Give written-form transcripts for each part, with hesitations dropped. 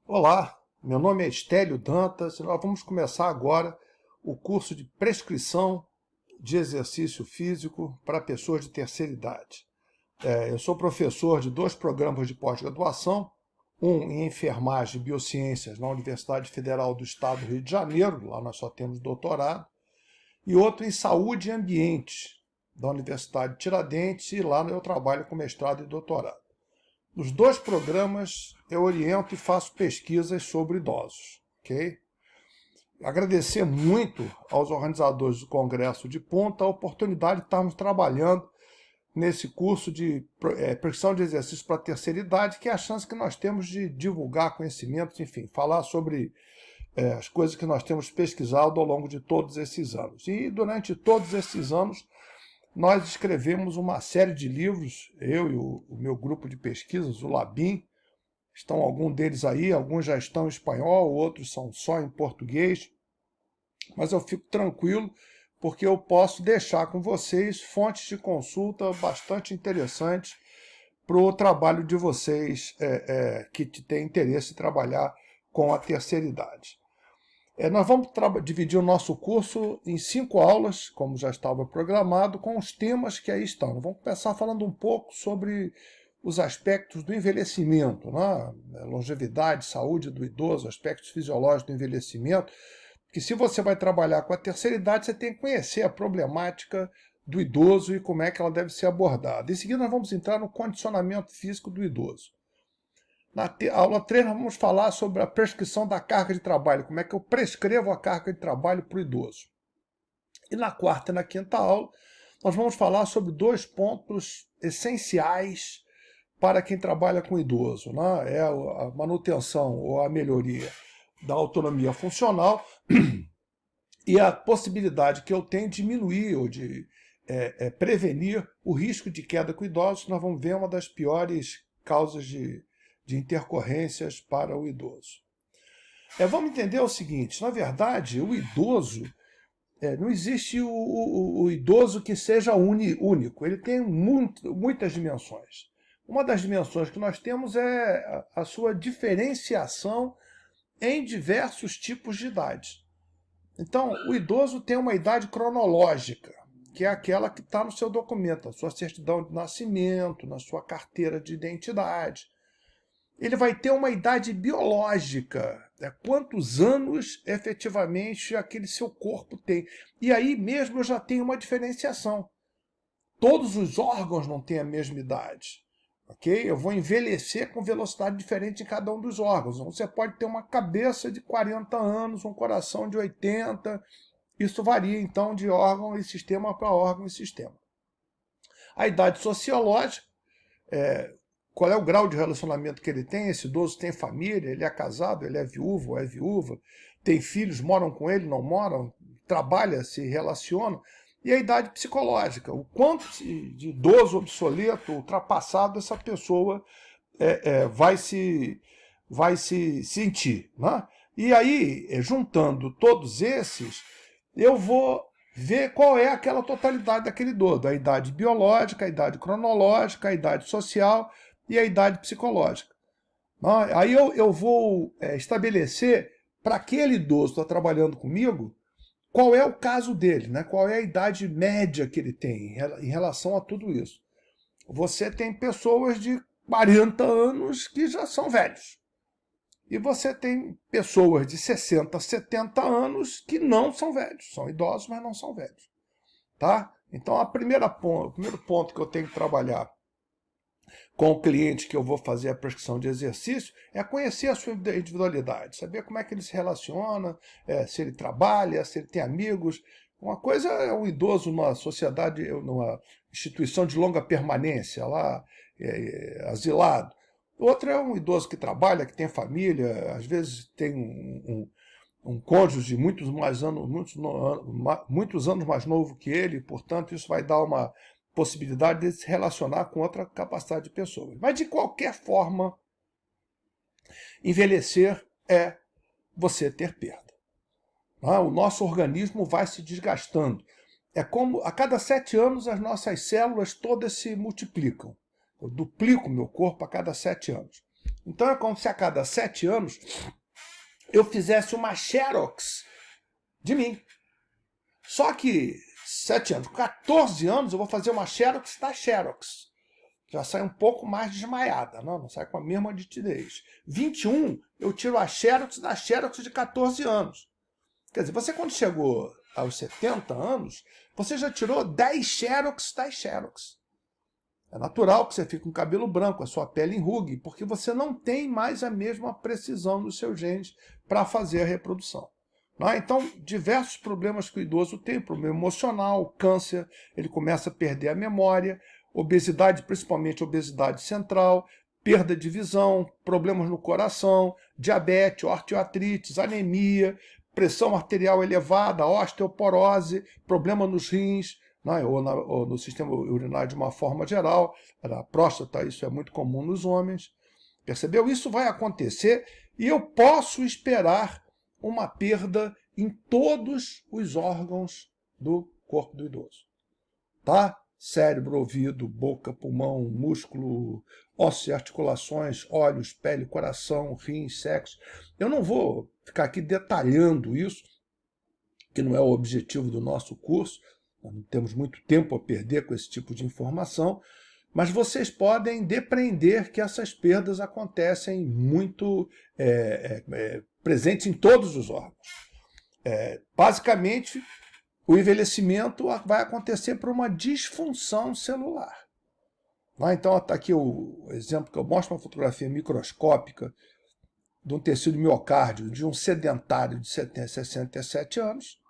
Olá, meu nome é Estélio Dantas e nós vamos começar agora o curso de prescrição de exercício físico para pessoas de terceira idade. Eu sou professor de dois programas de pós-graduação, um em enfermagem e biociências na Universidade Federal do Estado do Rio de Janeiro, lá nós só temos doutorado, e outro em saúde e ambiente, da Universidade de Tiradentes, e lá eu trabalho com mestrado e doutorado. Nos dois programas eu oriento e faço pesquisas sobre idosos, ok? Agradecer muito aos organizadores do Congresso de Ponta a oportunidade de estarmos trabalhando nesse curso de prescrição de exercícios para a terceira idade, que é a chance que nós temos de divulgar conhecimentos, enfim, falar sobre as coisas que nós temos pesquisado ao longo de todos esses anos. E durante todos esses anos nós escrevemos uma série de livros, eu e o meu grupo de pesquisas, o Labim. Estão alguns deles aí, alguns já estão em espanhol, outros são só em português. Mas eu fico tranquilo porque eu posso deixar com vocês fontes de consulta bastante interessantes para o trabalho de vocês que têm interesse em trabalhar com a terceira idade. Nós vamos dividir o nosso curso em 5 aulas, como já estava programado, com os temas que aí estão. Vamos começar falando um pouco sobre os aspectos do envelhecimento, né? Longevidade, saúde do idoso, aspectos fisiológicos do envelhecimento, que se você vai trabalhar com a terceira idade, você tem que conhecer a problemática do idoso e como é que ela deve ser abordada. Em seguida, nós vamos entrar no condicionamento físico do idoso. Na aula 3, nós vamos falar sobre a prescrição da carga de trabalho, como é que eu prescrevo a carga de trabalho para o idoso. E na quarta e na quinta aula, nós vamos falar sobre dois pontos essenciais para quem trabalha com idoso, né? É a manutenção ou a melhoria da autonomia funcional e a possibilidade que eu tenho de diminuir ou de prevenir o risco de queda com idosos, que nós vamos ver é uma das piores causas de intercorrências para o idoso. Vamos entender o seguinte, na verdade, o idoso, não existe o idoso que seja único, ele tem muitas dimensões. Uma das dimensões que nós temos é a sua diferenciação em diversos tipos de idade. Então, o idoso tem uma idade cronológica, que é aquela que está no seu documento, na sua certidão de nascimento, na sua carteira de identidade. Ele vai ter uma idade biológica, quantos anos efetivamente aquele seu corpo tem. E aí mesmo eu já tenho uma diferenciação. Todos os órgãos não têm a mesma idade. Okay? Eu vou envelhecer com velocidade diferente em cada um dos órgãos. Então, você pode ter uma cabeça de 40 anos, um coração de 80. Isso varia, então, de órgão e sistema para órgão e sistema. A idade sociológica, qual é o grau de relacionamento que ele tem, esse idoso tem família, ele é casado, ele é viúvo ou é viúva, tem filhos, moram com ele, não moram, trabalha, se relaciona, e a idade psicológica, o quanto de idoso, obsoleto, ultrapassado essa pessoa vai se sentir. Né? E aí, juntando todos esses, eu vou ver qual é aquela totalidade daquele idoso, a idade biológica, a idade cronológica, a idade social e a idade psicológica. Aí eu vou estabelecer para aquele idoso que está trabalhando comigo qual é o caso dele, né? Qual é a idade média que ele tem em relação a tudo isso. Você tem pessoas de 40 anos que já são velhos. E você tem pessoas de 60, 70 anos que não são velhos. São idosos, mas não são velhos. Tá? Então, o primeiro ponto que eu tenho que trabalhar com o cliente que eu vou fazer a prescrição de exercício é conhecer a sua individualidade, saber como é que ele se relaciona, se ele trabalha, se ele tem amigos. Uma coisa é um idoso numa sociedade, numa instituição de longa permanência, lá asilado. Outra é um idoso que trabalha, que tem família, às vezes tem um cônjuge muitos anos mais novo que ele, portanto, isso vai dar uma possibilidade de se relacionar com outra capacidade de pessoas. Mas, de qualquer forma, envelhecer é você ter perda. O nosso organismo vai se desgastando. É como a cada 7 anos as nossas células todas se multiplicam. Eu duplico meu corpo a cada 7 anos. Então é como se a cada 7 anos eu fizesse uma xerox de mim. Só que 7 anos, 14 anos eu vou fazer uma xerox da xerox. Já sai um pouco mais desmaiada, não sai com a mesma nitidez. 21, eu tiro a xerox da xerox de 14 anos. Quer dizer, você quando chegou aos 70 anos, você já tirou 10 xerox das xerox. É natural que você fique com o cabelo branco, a sua pele enrugue, porque você não tem mais a mesma precisão dos seus genes para fazer a reprodução. Então, diversos problemas que o idoso tem, problema emocional, câncer, ele começa a perder a memória, obesidade, principalmente obesidade central, perda de visão, problemas no coração, diabetes, osteoartrite, anemia, pressão arterial elevada, osteoporose, problema nos rins, ou no sistema urinário de uma forma geral, na próstata, isso é muito comum nos homens. Percebeu? Isso vai acontecer e eu posso esperar uma perda em todos os órgãos do corpo do idoso. Tá? Cérebro, ouvido, boca, pulmão, músculo, ossos e articulações, olhos, pele, coração, rins, sexo. Eu não vou ficar aqui detalhando isso, que não é o objetivo do nosso curso. Nós não temos muito tempo a perder com esse tipo de informação, mas vocês podem depreender que essas perdas acontecem muito presentes em todos os órgãos. Basicamente, o envelhecimento vai acontecer por uma disfunção celular. Então, está aqui o exemplo que eu mostro, uma fotografia microscópica de um tecido miocárdio de um sedentário de 67 anos,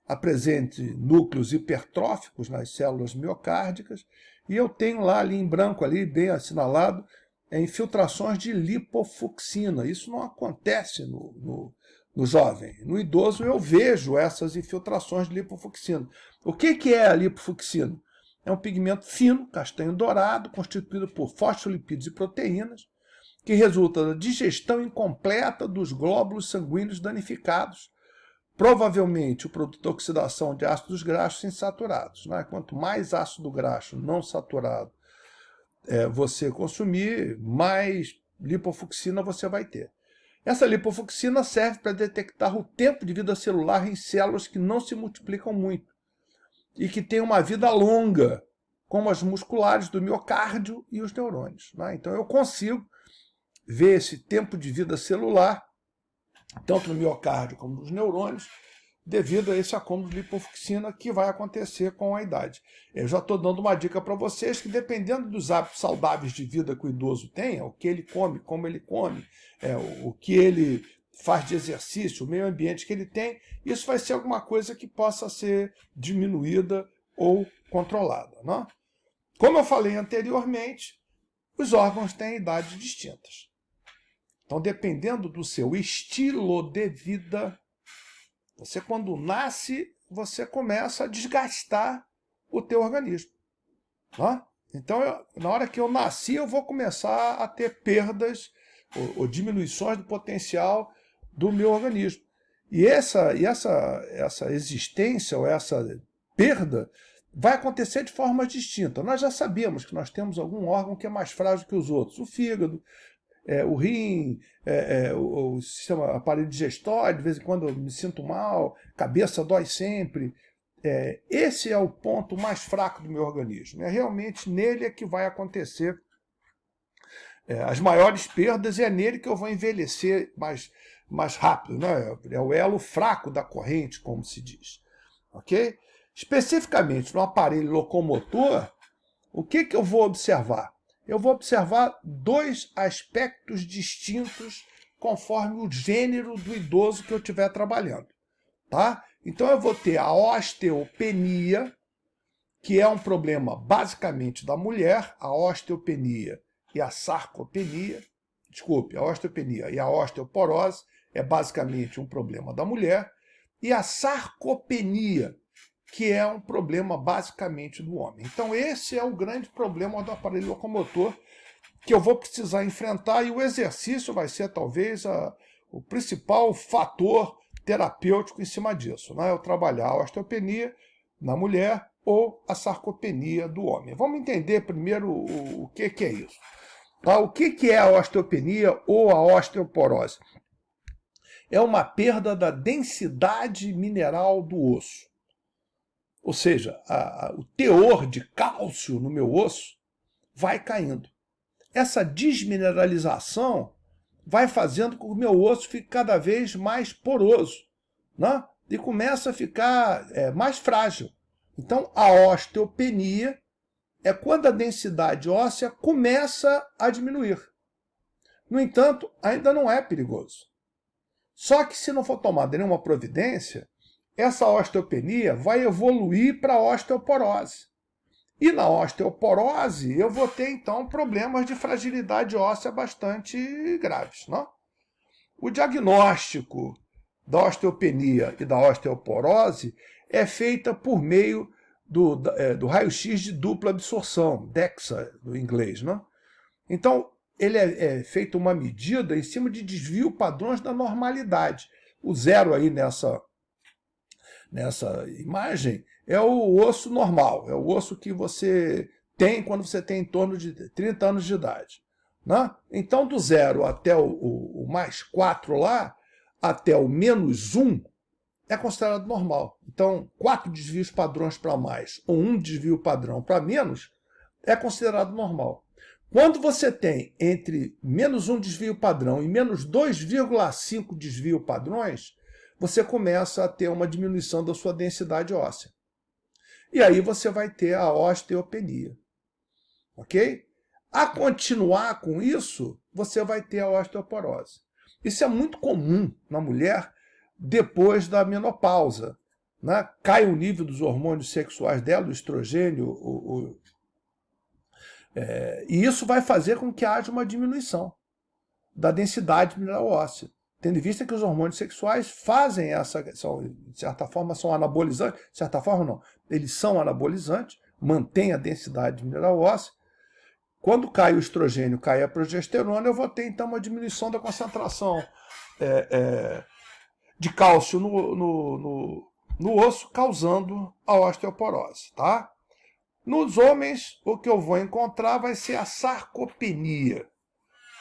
apresente núcleos hipertróficos nas células miocárdicas, e eu tenho lá ali em branco, ali, bem assinalado, infiltrações de lipofucsina. Isso não acontece no jovem. No idoso eu vejo essas infiltrações de lipofucsina. O que é a lipofucsina? É um pigmento fino, castanho dourado, constituído por fosfolipídios e proteínas, que resulta da digestão incompleta dos glóbulos sanguíneos danificados, provavelmente o produto da oxidação de ácidos graxos insaturados. Quanto mais ácido graxo não saturado você consumir, mais lipofucsina você vai ter. Essa lipofucsina serve para detectar o tempo de vida celular em células que não se multiplicam muito e que têm uma vida longa, como as musculares do miocárdio e os neurônios. Então eu consigo ver esse tempo de vida celular, tanto no miocárdio como nos neurônios, devido a esse acúmulo de lipofucsina que vai acontecer com a idade. Eu já estou dando uma dica para vocês que, dependendo dos hábitos saudáveis de vida que o idoso tenha, o que ele come, como ele come, o que ele faz de exercício, o meio ambiente que ele tem, isso vai ser alguma coisa que possa ser diminuída ou controlada. Como eu falei anteriormente, os órgãos têm idades distintas. Então, dependendo do seu estilo de vida, você, quando nasce, você começa a desgastar o teu organismo. Então, na hora que eu nasci, eu vou começar a ter perdas ou diminuições do potencial do meu organismo. E essa existência ou essa perda vai acontecer de forma distinta. Nós já sabíamos que nós temos algum órgão que é mais frágil que os outros. O fígado, o rim, o sistema aparelho digestório, de vez em quando eu me sinto mal, cabeça dói sempre. Esse é o ponto mais fraco do meu organismo. É realmente nele que vai acontecer as maiores perdas, e é nele que eu vou envelhecer mais rápido. É o elo fraco da corrente, como se diz. Ok? Especificamente no aparelho locomotor, o que eu vou observar? Eu vou observar dois aspectos distintos conforme o gênero do idoso que eu estiver trabalhando. Então eu vou ter a osteopenia, que é um problema basicamente da mulher, a osteopenia e a sarcopenia. Desculpe, a osteopenia e a osteoporose é basicamente um problema da mulher, e a sarcopenia, que é um problema basicamente do homem. Então esse é o grande problema do aparelho locomotor que eu vou precisar enfrentar, e o exercício vai ser talvez o principal fator terapêutico em cima disso. Eu trabalhar a osteopenia na mulher ou a sarcopenia do homem. Vamos entender primeiro o que é isso. Tá? O que é a osteopenia ou a osteoporose? É uma perda da densidade mineral do osso. Ou seja, o teor de cálcio no meu osso vai caindo. Essa desmineralização vai fazendo com que o meu osso fique cada vez mais poroso, né? E começa a ficar mais frágil. Então, a osteopenia é quando a densidade óssea começa a diminuir. No entanto, ainda não é perigoso. Só que se não for tomada nenhuma providência, essa osteopenia vai evoluir para a osteoporose. E na osteoporose eu vou ter então problemas de fragilidade óssea bastante graves. Não? O diagnóstico da osteopenia e da osteoporose é feita por meio do raio-x de dupla absorção, DEXA, no inglês. Não? Então, ele é feita uma medida em cima de desvio padrões da normalidade. O zero aí nessa imagem é o osso normal, é o osso que você tem quando você tem em torno de 30 anos de idade. Né? Então, do zero até o mais 4 lá, até o menos 1, é considerado normal. Então, 4 desvios padrões para mais ou 1 desvio padrão para menos é considerado normal. Quando você tem entre menos 1 desvio padrão e menos 2,5 desvio padrões, você começa a ter uma diminuição da sua densidade óssea. E aí você vai ter a osteopenia. Ok? A continuar com isso, você vai ter a osteoporose. Isso é muito comum na mulher depois da menopausa. Né? Cai o nível dos hormônios sexuais dela, o estrogênio, e isso vai fazer com que haja uma diminuição da densidade mineral óssea. Tendo em vista que os hormônios sexuais fazem de certa forma, são anabolizantes, de certa forma não, eles são anabolizantes, mantêm a densidade mineral óssea. Quando cai o estrogênio, cai a progesterona, eu vou ter então uma diminuição da concentração de cálcio no osso, causando a osteoporose. Tá? Nos homens, o que eu vou encontrar vai ser a sarcopenia.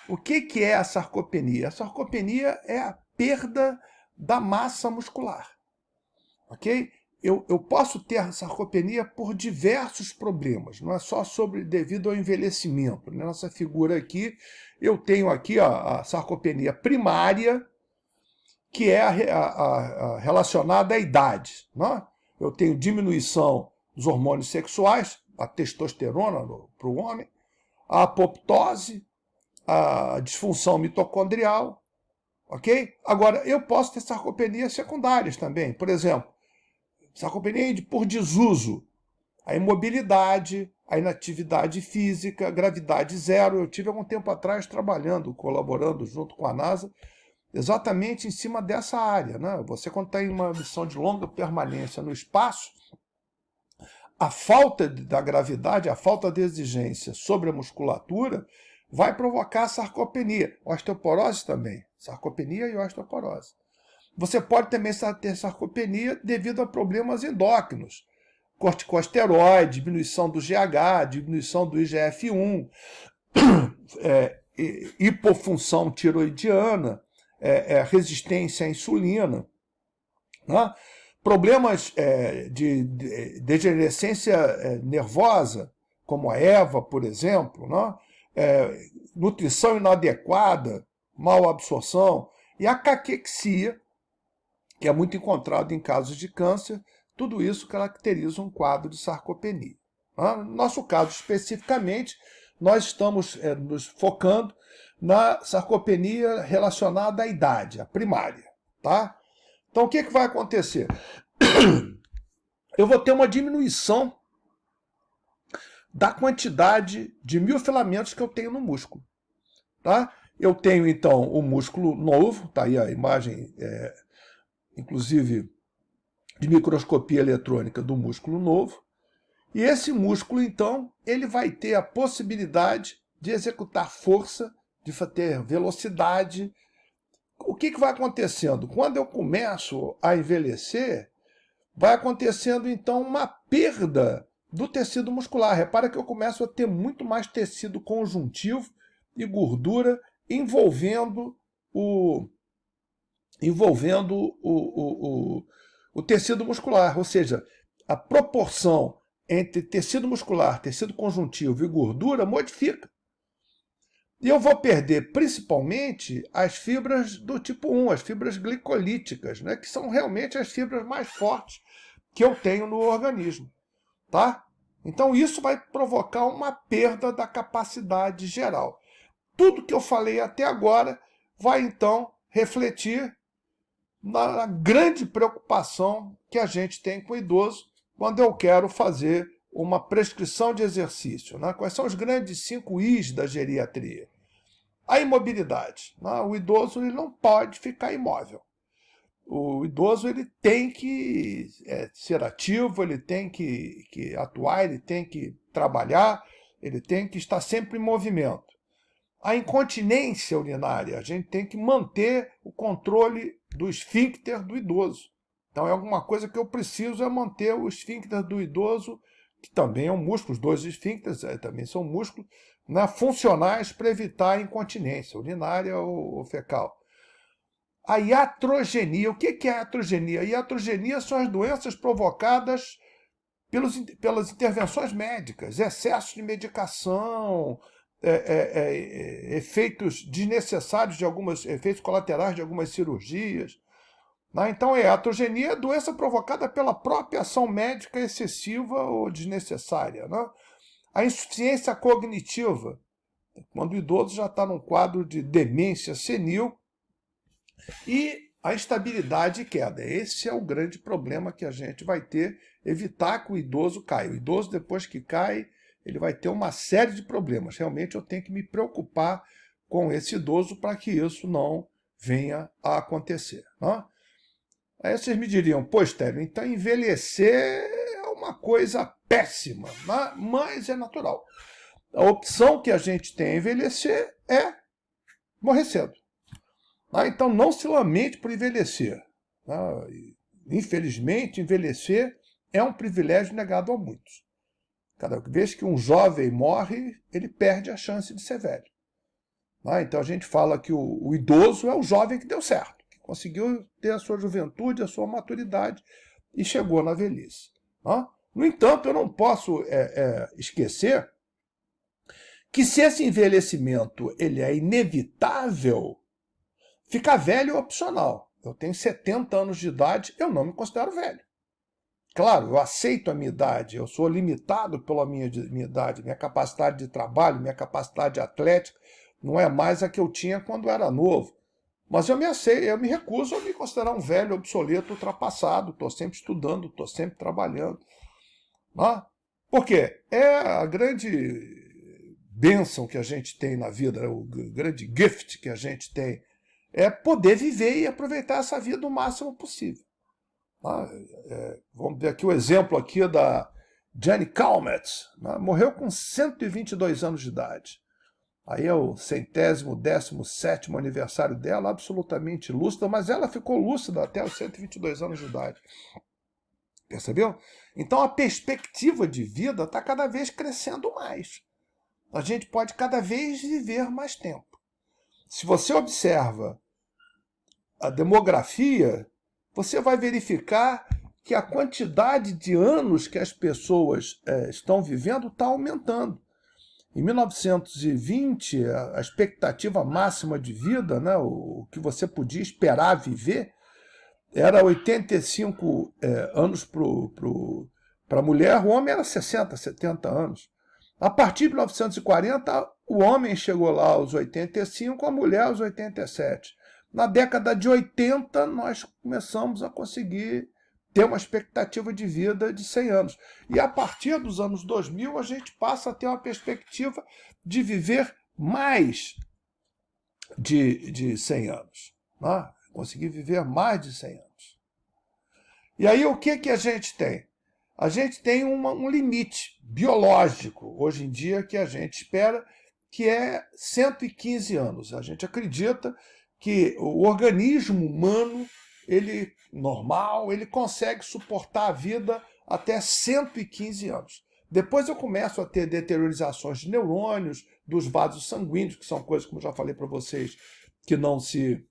O que é a sarcopenia? A sarcopenia é a perda da massa muscular. Ok? Eu posso ter sarcopenia por diversos problemas, não é só devido ao envelhecimento. Nessa figura aqui, eu tenho aqui a sarcopenia primária, que é relacionada à idade. Não é? Eu tenho diminuição dos hormônios sexuais, a testosterona para o homem, a apoptose, a disfunção mitocondrial, ok? Agora, eu posso ter sarcopenias secundárias também. Por exemplo, sarcopenia por desuso, a imobilidade, a inatividade física, gravidade zero. Eu tive algum tempo atrás trabalhando, colaborando junto com a NASA, exatamente em cima dessa área. Né? Você, quando está em uma missão de longa permanência no espaço, a falta da gravidade, a falta de exigência sobre a musculatura vai provocar sarcopenia. Osteoporose também. Sarcopenia e osteoporose. Você pode também ter sarcopenia devido a problemas endócrinos. Corticosteroide, diminuição do GH, diminuição do IGF-1, hipofunção tiroidiana, resistência à insulina. Né? Problemas de degenerescência nervosa, como a EVA, por exemplo, né? Nutrição inadequada, mal absorção, e a caquexia, que é muito encontrado em casos de câncer, tudo isso caracteriza um quadro de sarcopenia. No nosso caso, especificamente, nós estamos nos focando na sarcopenia relacionada à idade, a primária. Tá? Então, o que vai acontecer? Eu vou ter uma diminuição da quantidade de miofilamentos que eu tenho no músculo. Tá? Eu tenho, então, o músculo novo, está aí a imagem, inclusive, de microscopia eletrônica do músculo novo, e esse músculo, então, ele vai ter a possibilidade de executar força, de ter velocidade. O que vai acontecendo? Quando eu começo a envelhecer, vai acontecendo, então, uma perda do tecido muscular. Repara que eu começo a ter muito mais tecido conjuntivo e gordura envolvendo o tecido muscular, ou seja, a proporção entre tecido muscular, tecido conjuntivo e gordura modifica. E eu vou perder principalmente as fibras do tipo 1, as fibras glicolíticas, né, que são realmente as fibras mais fortes que eu tenho no organismo. Tá? Então isso vai provocar uma perda da capacidade geral. Tudo que eu falei até agora vai então refletir na grande preocupação que a gente tem com o idoso quando eu quero fazer uma prescrição de exercício. Né? Quais são os grandes 5 Is da geriatria? A imobilidade. Né? O idoso ele não pode ficar imóvel. O idoso ele tem que ser ativo, ele tem que atuar, ele tem que trabalhar, ele tem que estar sempre em movimento. A incontinência urinária, a gente tem que manter o controle do esfíncter do idoso. Então é alguma coisa que eu preciso é manter o esfíncter do idoso, que também é um músculo, os dois esfíncteres também são músculos, né, funcionais para evitar a incontinência urinária ou fecal. A iatrogenia. O que é a iatrogenia? A iatrogenia são as doenças provocadas pelas intervenções médicas, excesso de medicação, efeitos desnecessários efeitos colaterais de algumas cirurgias. Né? Então, a iatrogenia é doença provocada pela própria ação médica excessiva ou desnecessária. Né? A insuficiência cognitiva, quando o idoso já está num quadro de demência senil, e a instabilidade e queda. Esse é o grande problema que a gente vai ter, evitar que o idoso caia. O idoso, depois que cai, ele vai ter uma série de problemas. Realmente eu tenho que me preocupar com esse idoso para que isso não venha a acontecer. Né? Aí vocês me diriam, pô, Estélio, então envelhecer é uma coisa péssima, né? Mas é natural. A opção que a gente tem a envelhecer é morrer cedo. Então não se lamente por envelhecer. Infelizmente, envelhecer é um privilégio negado a muitos. Cada vez que um jovem morre, ele perde a chance de ser velho. Então a gente fala que o idoso é o jovem que deu certo, que conseguiu ter a sua juventude, a sua maturidade e chegou na velhice. No entanto, eu não posso esquecer que se esse envelhecimento ele é inevitável, ficar velho é opcional. Eu tenho 70 anos de idade, eu não me considero velho. Claro, eu aceito a minha idade, eu sou limitado pela minha idade, minha capacidade de trabalho, minha capacidade atlética, não é mais a que eu tinha quando era novo. Mas eu me recuso a me considerar um velho obsoleto, ultrapassado, estou sempre estudando, estou sempre trabalhando. Por quê? É a grande bênção que a gente tem na vida, o grande gift que a gente tem, é poder viver e aproveitar essa vida o máximo possível. Vamos ver aqui o exemplo aqui da Jenny Calment, morreu com 122 anos de idade. Aí é o 117º aniversário dela, absolutamente lúcida, mas ela ficou lúcida até os 122 anos de idade. Percebeu? Então a perspectiva de vida está cada vez crescendo mais. A gente pode cada vez viver mais tempo. Se você observa a demografia, você vai verificar que a quantidade de anos que as pessoas estão vivendo está aumentando. Em 1920, a expectativa máxima de vida, né, o que você podia esperar viver, era 85 anos para a mulher, o homem era 60, 70 anos. A partir de 1940, o homem chegou lá aos 85, a mulher aos 87. Na década de 80, nós começamos a conseguir ter uma expectativa de vida de 100 anos. E a partir dos anos 2000, a gente passa a ter uma perspectiva de viver mais de 100 anos. Né? Conseguir viver mais de 100 anos. E aí o que a gente tem? A gente tem um limite biológico, hoje em dia, que a gente espera, que é 115 anos. A gente acredita que o organismo humano, normal, ele consegue suportar a vida até 115 anos. Depois eu começo a ter deteriorizações de neurônios, dos vasos sanguíneos, que são coisas, como eu já falei para vocês, que não se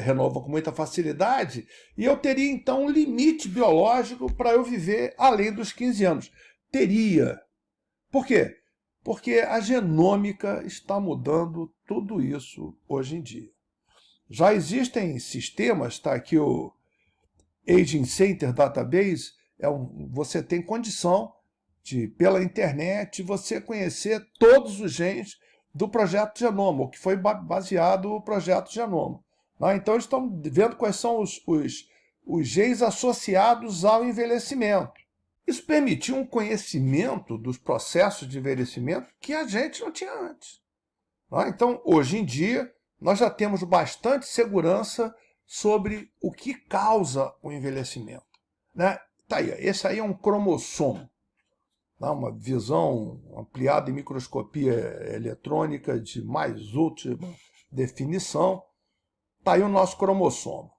renovam com muita facilidade, e eu teria, então, um limite biológico para eu viver além dos 15 anos. Teria. Por quê? Porque a genômica está mudando tudo isso hoje em dia. Já existem sistemas, está aqui o Aging Center Database, você tem condição de, pela internet, você conhecer todos os genes do Projeto Genoma, o que foi baseado no Projeto Genoma. Então, eles estão vendo quais são os genes associados ao envelhecimento. Isso permitiu um conhecimento dos processos de envelhecimento que a gente não tinha antes. Então, hoje em dia, nós já temos bastante segurança sobre o que causa o envelhecimento. Tá aí, esse aí é um cromossomo. Uma visão ampliada em microscopia eletrônica de mais última definição. Está aí o nosso cromossomo.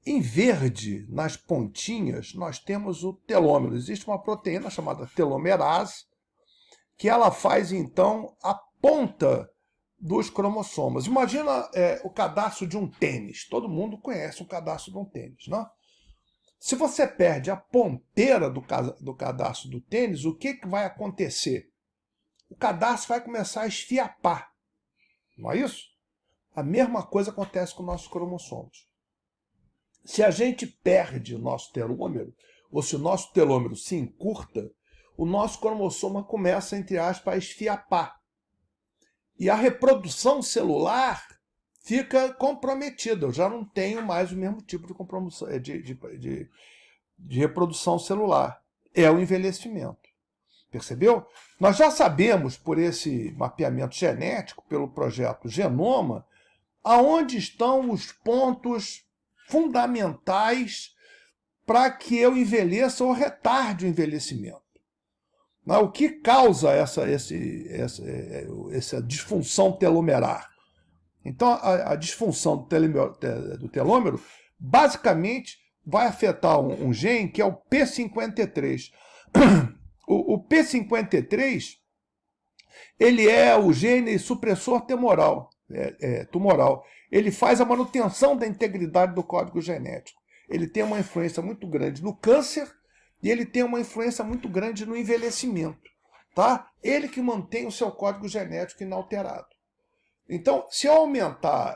Em verde, nas pontinhas, nós temos o telômero. Existe uma proteína chamada telomerase, que ela faz, então, a ponta dos cromossomos. Imagina o cadarço de um tênis. Todo mundo conhece o cadarço de um tênis, não? Se você perde a ponteira do cadarço do tênis, o que vai acontecer? O cadarço vai começar a esfiapar. Não é isso? A mesma coisa acontece com nossos cromossomos. Se a gente perde o nosso telômero, ou se o nosso telômero se encurta, o nosso cromossoma começa, entre aspas, a esfiapar. E a reprodução celular fica comprometida. Eu já não tenho mais o mesmo tipo de reprodução celular. É o envelhecimento. Percebeu? Nós já sabemos, por esse mapeamento genético, pelo projeto Genoma, aonde estão os pontos fundamentais para que eu envelheça ou retarde o envelhecimento. O que causa essa disfunção telomerar? Então, a disfunção do telômero basicamente vai afetar um gene que é o P53. O P53 ele é o gene supressor tumoral. Ele faz a manutenção da integridade do código genético. Ele tem uma influência muito grande no câncer e ele tem uma influência muito grande no envelhecimento. Tá? Ele que mantém o seu código genético inalterado. Então, se eu aumentar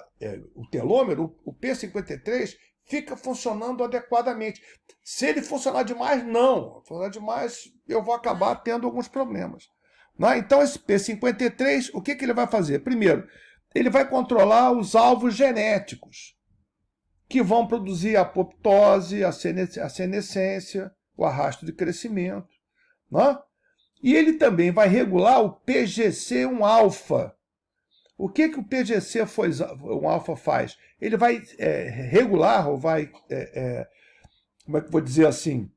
o telômero, o P53 fica funcionando adequadamente. Se ele funcionar demais, não. Se funcionar demais, eu vou acabar tendo alguns problemas. Então, esse P53, o que ele vai fazer? Primeiro, ele vai controlar os alvos genéticos, que vão produzir a apoptose, a senescência, o arrasto de crescimento. E ele também vai regular o PGC1-alfa. O que o PGC1-alfa faz? Ele vai regular, ou vai, como é que eu vou dizer assim,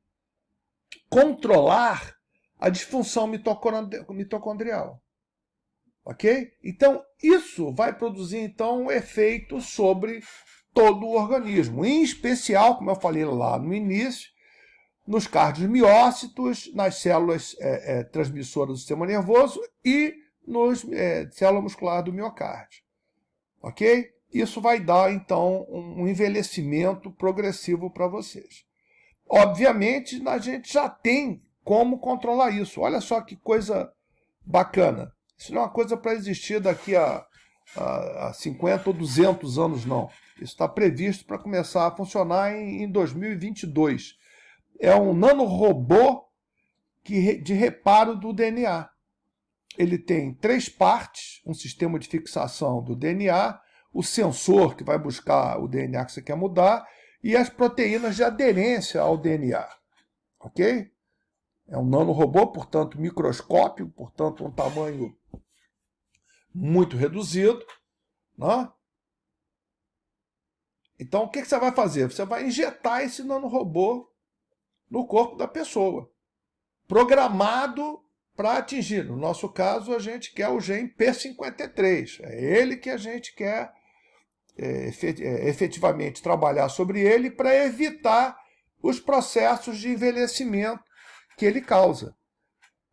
controlar a disfunção mitocondrial. Ok? Então, isso vai produzir, então, um efeito sobre todo o organismo. Em especial, como eu falei lá no início, nos cardiomiócitos, nas células transmissoras do sistema nervoso e nos células musculares do miocárdio. Ok? Isso vai dar, então, um envelhecimento progressivo para vocês. Obviamente, a gente já tem como controlar isso. Olha só que coisa bacana. Isso não é uma coisa para existir daqui a 50 ou 200 anos, não. Isso está previsto para começar a funcionar em 2022. É um nanorobô de reparo do DNA. Ele tem 3 partes, um sistema de fixação do DNA, o sensor que vai buscar o DNA que você quer mudar e as proteínas de aderência ao DNA. Ok? É um nanorobô, portanto, microscópio, portanto, um tamanho muito reduzido. Então, o que você vai fazer? Você vai injetar esse nanorobô no corpo da pessoa, programado para atingir. No nosso caso, a gente quer o gene P53. É ele que a gente quer efetivamente trabalhar sobre ele para evitar os processos de envelhecimento que ele causa.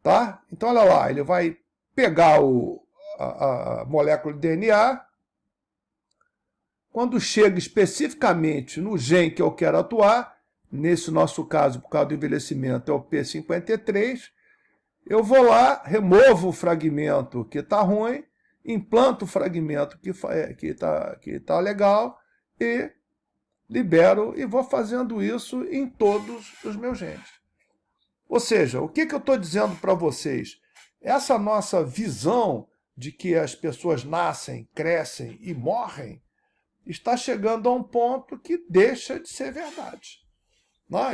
Tá? Então, olha lá, ele vai pegar a molécula de DNA, quando chega especificamente no gene que eu quero atuar, nesse nosso caso, por causa do envelhecimento, é o P53, eu vou lá, removo o fragmento que está ruim, implanto o fragmento que tá legal e libero e vou fazendo isso em todos os meus genes. Ou seja, o que eu estou dizendo para vocês? Essa nossa visão de que as pessoas nascem, crescem e morrem está chegando a um ponto que deixa de ser verdade.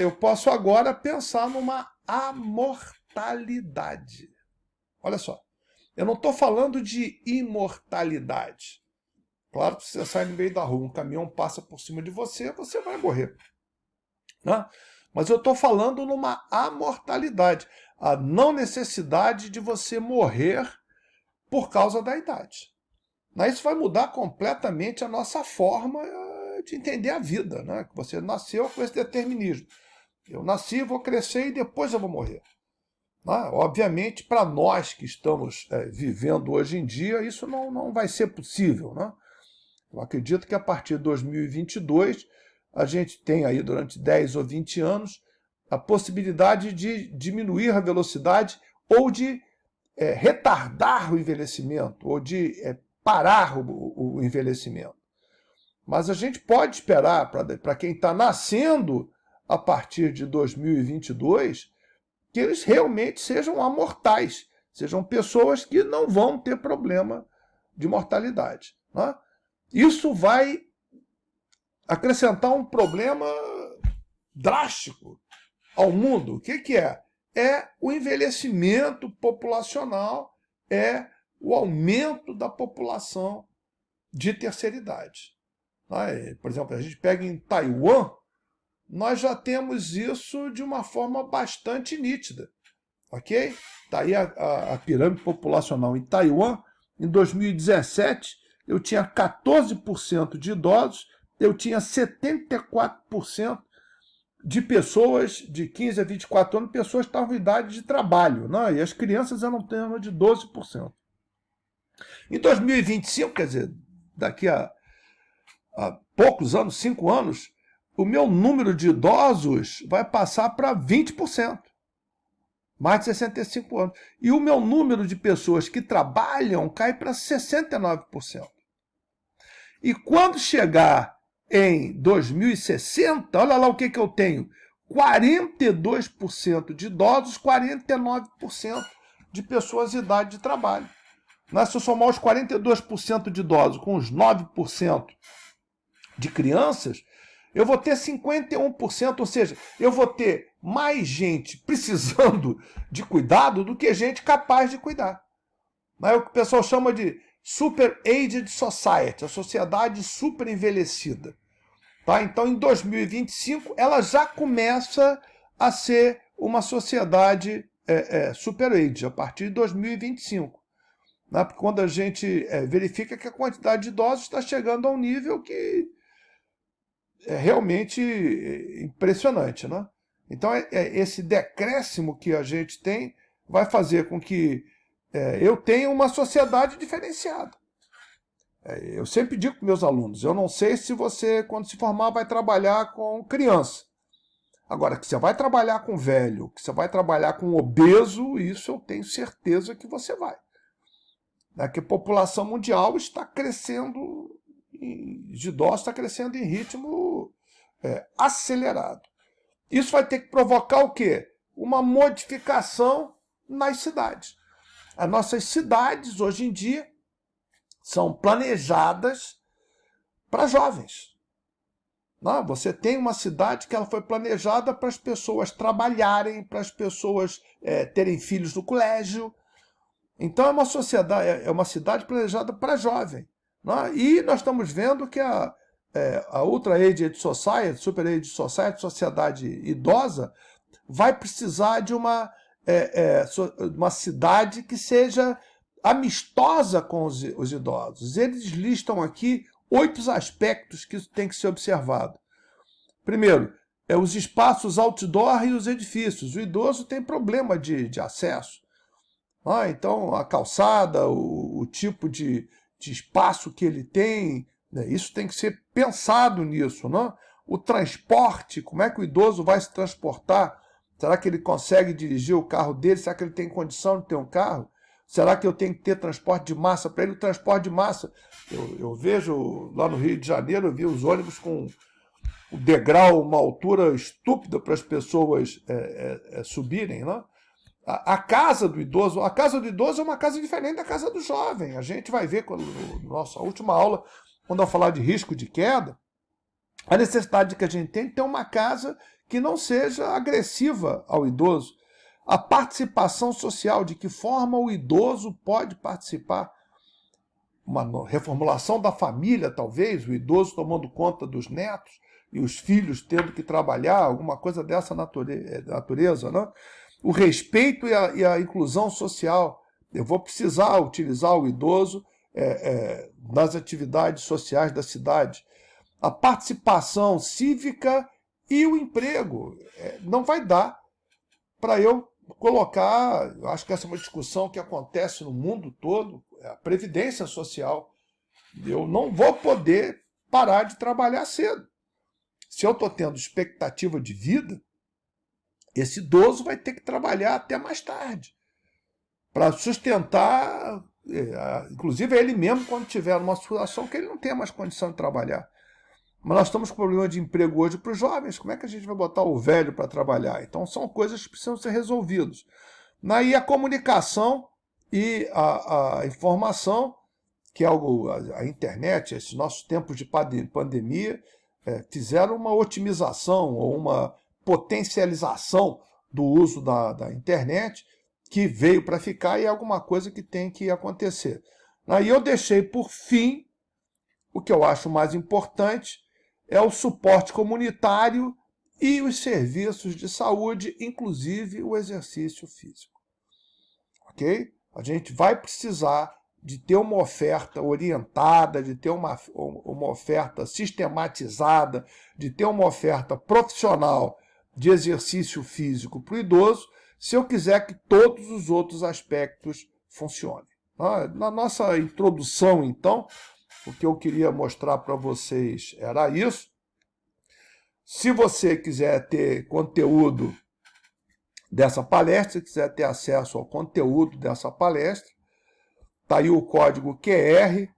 Eu posso agora pensar numa amortalidade. Olha só, eu não estou falando de imortalidade. Claro que se você sai no meio da rua, um caminhão passa por cima de você, você vai morrer. Mas eu estou falando numa amortalidade, a não necessidade de você morrer por causa da idade. Isso vai mudar completamente a nossa forma de entender a vida, que você nasceu com esse determinismo. Eu nasci, vou crescer e depois eu vou morrer. Obviamente, para nós que estamos vivendo hoje em dia, isso não vai ser possível. Eu acredito que a partir de 2022, a gente tem aí durante 10 ou 20 anos a possibilidade de diminuir a velocidade ou de retardar o envelhecimento, ou de parar o envelhecimento. Mas a gente pode esperar, para quem está nascendo a partir de 2022, que eles realmente sejam amortais, sejam pessoas que não vão ter problema de mortalidade. Isso vai acrescentar um problema drástico ao mundo. O que é? É o envelhecimento populacional, é o aumento da população de terceira idade. Por exemplo, a gente pega em Taiwan, nós já temos isso de uma forma bastante nítida. Ok? Está aí a pirâmide populacional em Taiwan. Em 2017, eu tinha 14% de idosos, eu tinha 74% de pessoas de 15 a 24 anos, pessoas que estavam em idade de trabalho, e as crianças eram em torno de 12%. Em 2025, quer dizer, daqui a poucos anos, 5 anos, o meu número de idosos vai passar para 20%, mais de 65 anos. E o meu número de pessoas que trabalham cai para 69%. E quando chegar em 2060, olha lá o que eu tenho: 42% de idosos, 49% de pessoas em idade de trabalho. Se eu somar os 42% de idosos com os 9% de crianças, eu vou ter 51%, ou seja, eu vou ter mais gente precisando de cuidado do que gente capaz de cuidar. É o que o pessoal chama de Super Aged Society, a sociedade super envelhecida. Então, em 2025, ela já começa a ser uma sociedade super age, a partir de 2025. Porque quando a gente verifica que a quantidade de idosos está chegando a um nível que é realmente impressionante. Então, esse decréscimo que a gente tem vai fazer com que eu tenha uma sociedade diferenciada. Eu sempre digo para meus alunos, eu não sei se você, quando se formar, vai trabalhar com criança. Agora, que você vai trabalhar com velho, que você vai trabalhar com obeso, isso eu tenho certeza que você vai. Que a população mundial está crescendo, de idosos está crescendo em ritmo acelerado. Isso vai ter que provocar o quê? Uma modificação nas cidades. As nossas cidades, hoje em dia, são planejadas para jovens. Você tem uma cidade que ela foi planejada para as pessoas trabalharem, para as pessoas terem filhos no colégio. Então é uma cidade planejada para jovem. E nós estamos vendo que a Ultra Aged Society, Super Aged Society, sociedade idosa, vai precisar de uma cidade que seja amistosa com os idosos. Eles listam aqui 8 aspectos que tem que ser observado. Primeiro, os espaços outdoor e os edifícios. O idoso tem problema de acesso. Então, a calçada, o tipo de espaço que ele tem, né, isso tem que ser pensado nisso. Né? O transporte, como é que o idoso vai se transportar? Será que ele consegue dirigir o carro dele? Será que ele tem condição de ter um carro? Será que eu tenho que ter transporte de massa para ele? O transporte de massa, eu vejo lá no Rio de Janeiro, eu vi os ônibus com o degrau, uma altura estúpida para as pessoas subirem, né? A casa do idoso é uma casa diferente da casa do jovem. A gente vai ver na nossa última aula, quando eu falar de risco de queda, a necessidade que a gente tem de ter uma casa que não seja agressiva ao idoso. A participação social, de que forma o idoso pode participar. Uma reformulação da família, talvez, o idoso tomando conta dos netos e os filhos tendo que trabalhar, alguma coisa dessa natureza, né? O respeito e a inclusão social. Eu vou precisar utilizar o idoso nas atividades sociais da cidade. A participação cívica e o emprego. Não vai dar para eu colocar, eu acho que essa é uma discussão que acontece no mundo todo, a previdência social. Eu não vou poder parar de trabalhar cedo. Se eu estou tendo expectativa de vida, esse idoso vai ter que trabalhar até mais tarde para sustentar, inclusive ele mesmo quando tiver numa situação que ele não tenha mais condição de trabalhar. Mas nós estamos com problema de emprego hoje para os jovens. Como é que a gente vai botar o velho para trabalhar? Então são coisas que precisam ser resolvidas. Aí a comunicação e a informação, que é a internet, esses nossos tempos de pandemia, fizeram uma otimização ou uma potencialização do uso da internet, que veio para ficar e é alguma coisa que tem que acontecer. Aí eu deixei por fim, o que eu acho mais importante, é o suporte comunitário e os serviços de saúde, inclusive o exercício físico. Ok? A gente vai precisar de ter uma oferta orientada, de ter uma oferta sistematizada, de ter uma oferta profissional de exercício físico para o idoso, se eu quiser que todos os outros aspectos funcionem. Na nossa introdução, então, o que eu queria mostrar para vocês era isso. Se você quiser ter conteúdo dessa palestra, quiser ter acesso ao conteúdo dessa palestra, está aí o código QR.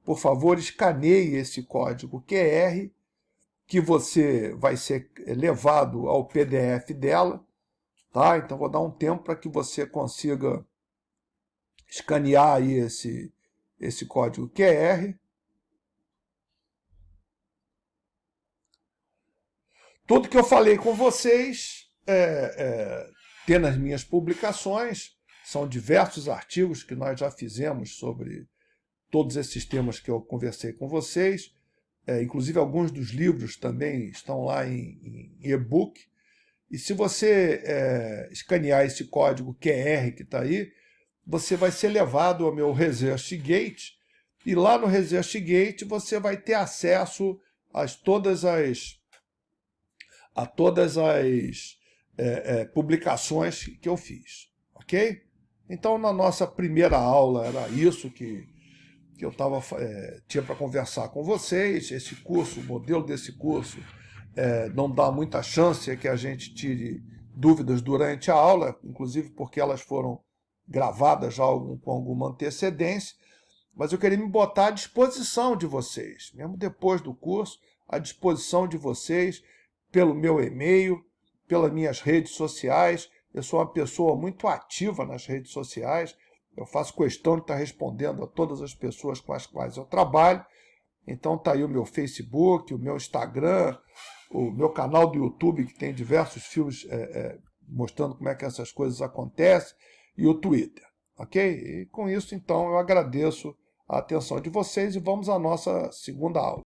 Por favor, escaneie esse código QR, que você vai ser levado ao PDF dela. Tá? Então, vou dar um tempo para que você consiga escanear aí esse código QR. Tudo que eu falei com vocês tem nas minhas publicações, são diversos artigos que nós já fizemos sobre todos esses temas que eu conversei com vocês, inclusive alguns dos livros também estão lá em e-book, e se você escanear esse código QR que está aí, você vai ser levado ao meu ResearchGate, e lá no ResearchGate você vai ter acesso a todas as publicações que eu fiz, ok? Então, na nossa primeira aula, era isso que eu tinha para conversar com vocês. Esse curso, o modelo desse curso, não dá muita chance que a gente tire dúvidas durante a aula, inclusive porque elas foram gravadas já com alguma antecedência, mas eu queria me botar à disposição de vocês, mesmo depois do curso, à disposição de vocês, pelo meu e-mail, pelas minhas redes sociais. Eu sou uma pessoa muito ativa nas redes sociais, eu faço questão de estar respondendo a todas as pessoas com as quais eu trabalho. Então está aí o meu Facebook, o meu Instagram, o meu canal do YouTube, que tem diversos filmes mostrando como é que essas coisas acontecem, e o Twitter, ok? E com isso, então, eu agradeço a atenção de vocês e vamos à nossa segunda aula.